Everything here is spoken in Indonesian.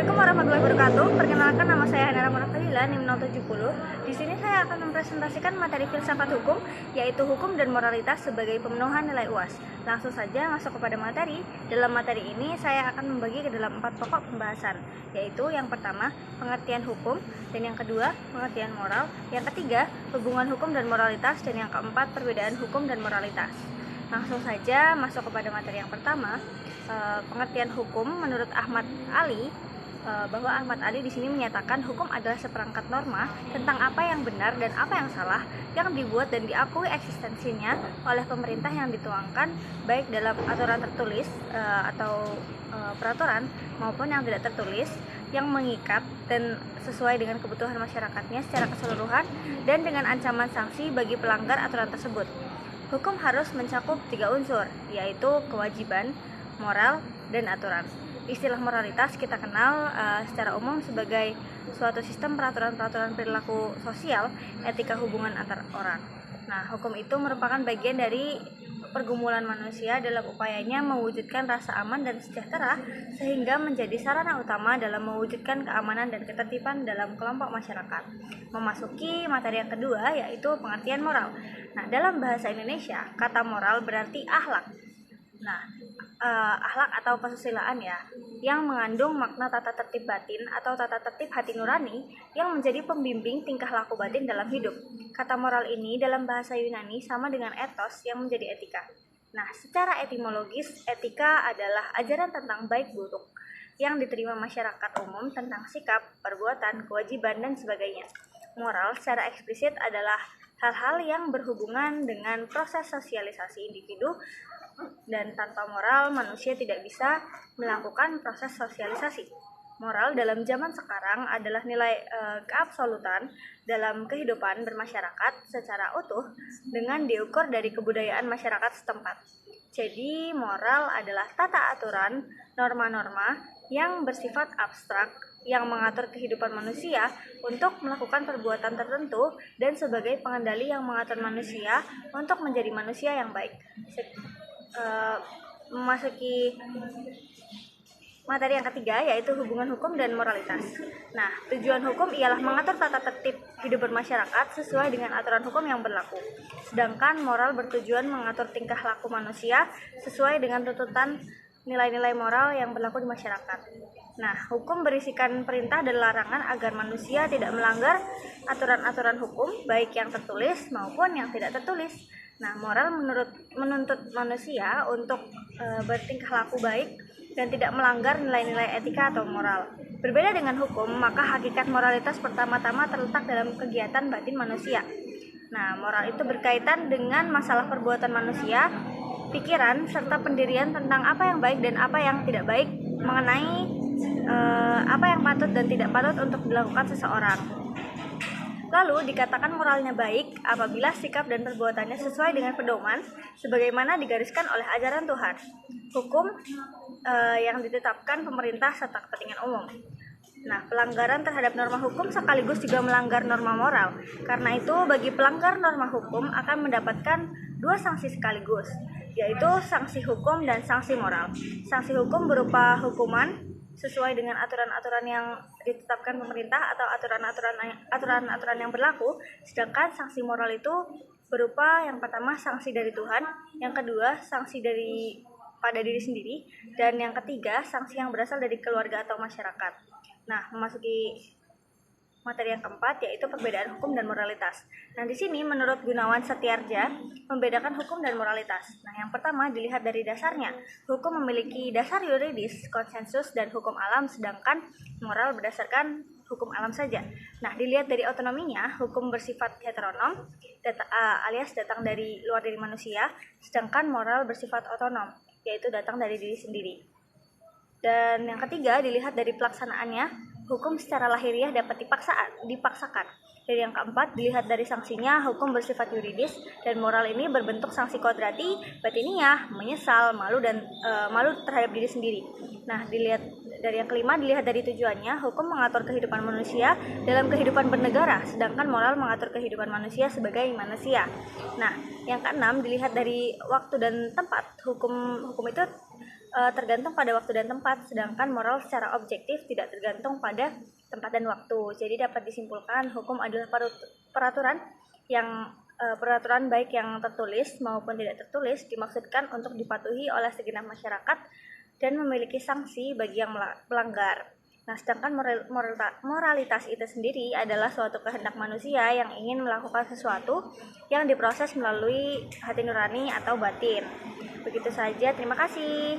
Assalamualaikum warahmatullahi wabarakatuh. Perkenalkan, nama saya Hanara Munafadila, NIM 070. Di sini saya akan mempresentasikan materi filsafat hukum, yaitu hukum dan moralitas sebagai pemenuhan nilai UAS. Langsung saja masuk kepada materi. Dalam materi ini saya akan membagi ke dalam 4 pokok pembahasan, yaitu yang pertama, pengertian hukum, dan yang kedua, pengertian moral, yang ketiga, hubungan hukum dan moralitas, dan yang keempat, perbedaan hukum dan moralitas. Langsung saja masuk kepada materi yang pertama, pengertian hukum. Menurut Ahmad Ali, bahwa Ahmad Ali di sini menyatakan hukum adalah seperangkat norma tentang apa yang benar dan apa yang salah yang dibuat dan diakui eksistensinya oleh pemerintah, yang dituangkan baik dalam aturan tertulis atau peraturan maupun yang tidak tertulis, yang mengikat dan sesuai dengan kebutuhan masyarakatnya secara keseluruhan, dan dengan ancaman sanksi bagi pelanggar aturan tersebut. Hukum harus mencakup 3 unsur, yaitu kewajiban, moral, dan aturan. Istilah moralitas kita kenal secara umum sebagai suatu sistem peraturan-peraturan perilaku sosial, etika hubungan antar orang. Nah, hukum itu merupakan bagian dari pergumulan manusia dalam upayanya mewujudkan rasa aman dan sejahtera, sehingga menjadi sarana utama dalam mewujudkan keamanan dan ketertiban dalam kelompok masyarakat. Memasuki materi yang kedua, yaitu pengertian moral. Nah, dalam bahasa Indonesia, kata moral berarti akhlak. Nah, akhlak atau kesusilaan ya, yang mengandung makna tata tertib batin atau tata tertib hati nurani yang menjadi pembimbing tingkah laku batin dalam hidup. Kata moral ini dalam bahasa Yunani sama dengan etos yang menjadi etika. Nah, secara etimologis, etika adalah ajaran tentang baik buruk yang diterima masyarakat umum tentang sikap, perbuatan, kewajiban, dan sebagainya. Moral secara eksplisit adalah hal-hal yang berhubungan dengan proses sosialisasi individu, dan tanpa moral manusia tidak bisa melakukan proses sosialisasi. Moral dalam zaman sekarang adalah nilai keabsolutan dalam kehidupan bermasyarakat secara utuh dengan diukur dari kebudayaan masyarakat setempat. Jadi moral adalah tata aturan, norma-norma yang bersifat abstrak yang mengatur kehidupan manusia untuk melakukan perbuatan tertentu dan sebagai pengendali yang mengatur manusia untuk menjadi manusia yang baik. Memasuki materi yang ketiga, yaitu hubungan hukum dan moralitas. Nah, tujuan hukum ialah mengatur tata tertib hidup bermasyarakat sesuai dengan aturan hukum yang berlaku. Sedangkan moral bertujuan mengatur tingkah laku manusia sesuai dengan tuntutan nilai-nilai moral yang berlaku di masyarakat. Nah, hukum berisikan perintah dan larangan agar manusia tidak melanggar aturan-aturan hukum, baik yang tertulis maupun yang tidak tertulis. Nah, moral menuntut manusia untuk bertingkah laku baik dan tidak melanggar nilai-nilai etika atau moral. Berbeda dengan hukum, maka hakikat moralitas pertama-tama terletak dalam kegiatan batin manusia. Nah, moral itu berkaitan dengan masalah perbuatan manusia, pikiran, serta pendirian tentang apa yang baik dan apa yang tidak baik, mengenai apa yang patut dan tidak patut untuk dilakukan seseorang. Lalu dikatakan moralnya baik apabila sikap dan perbuatannya sesuai dengan pedoman sebagaimana digariskan oleh ajaran Tuhan, hukum yang ditetapkan pemerintah serta kepentingan umum. Nah, pelanggaran terhadap norma hukum sekaligus juga melanggar norma moral. Karena itu, bagi pelanggar norma hukum akan mendapatkan 2 sanksi sekaligus, yaitu sanksi hukum dan sanksi moral. Sanksi hukum berupa hukuman sesuai dengan aturan-aturan yang ditetapkan pemerintah atau aturan-aturan yang berlaku, sedangkan sanksi moral itu berupa yang pertama sanksi dari Tuhan, yang kedua sanksi pada diri sendiri, dan yang ketiga sanksi yang berasal dari keluarga atau masyarakat. Nah, memasuki materi yang keempat, yaitu perbedaan hukum dan moralitas. Nah, di sini menurut Gunawan Setiardja membedakan hukum dan moralitas. Nah, yang pertama dilihat dari dasarnya. Hukum memiliki dasar yuridis, konsensus, dan hukum alam, sedangkan moral berdasarkan hukum alam saja. Nah, dilihat dari otonominya, hukum bersifat heteronom alias datang dari luar diri manusia, sedangkan moral bersifat otonom, yaitu datang dari diri sendiri. Dan yang ketiga dilihat dari pelaksanaannya, hukum secara lahiriah dapat dipaksakan. Dan yang keempat dilihat dari sanksinya, hukum bersifat yuridis dan moral ini berbentuk sanksi kodrati, batiniah, menyesal, malu terhadap diri sendiri. Nah, dilihat dari yang kelima dilihat dari tujuannya, hukum mengatur kehidupan manusia dalam kehidupan bernegara, sedangkan moral mengatur kehidupan manusia sebagai manusia. Nah, yang keenam dilihat dari waktu dan tempat. Hukum itu tergantung pada waktu dan tempat, sedangkan moral secara objektif tidak tergantung pada tempat dan waktu. Jadi dapat disimpulkan hukum adalah peraturan baik yang tertulis maupun tidak tertulis dimaksudkan untuk dipatuhi oleh segenap masyarakat dan memiliki sanksi bagi yang melanggar. Nah, sedangkan moralitas itu sendiri adalah suatu kehendak manusia yang ingin melakukan sesuatu yang diproses melalui hati nurani atau batin. Begitu saja, terima kasih.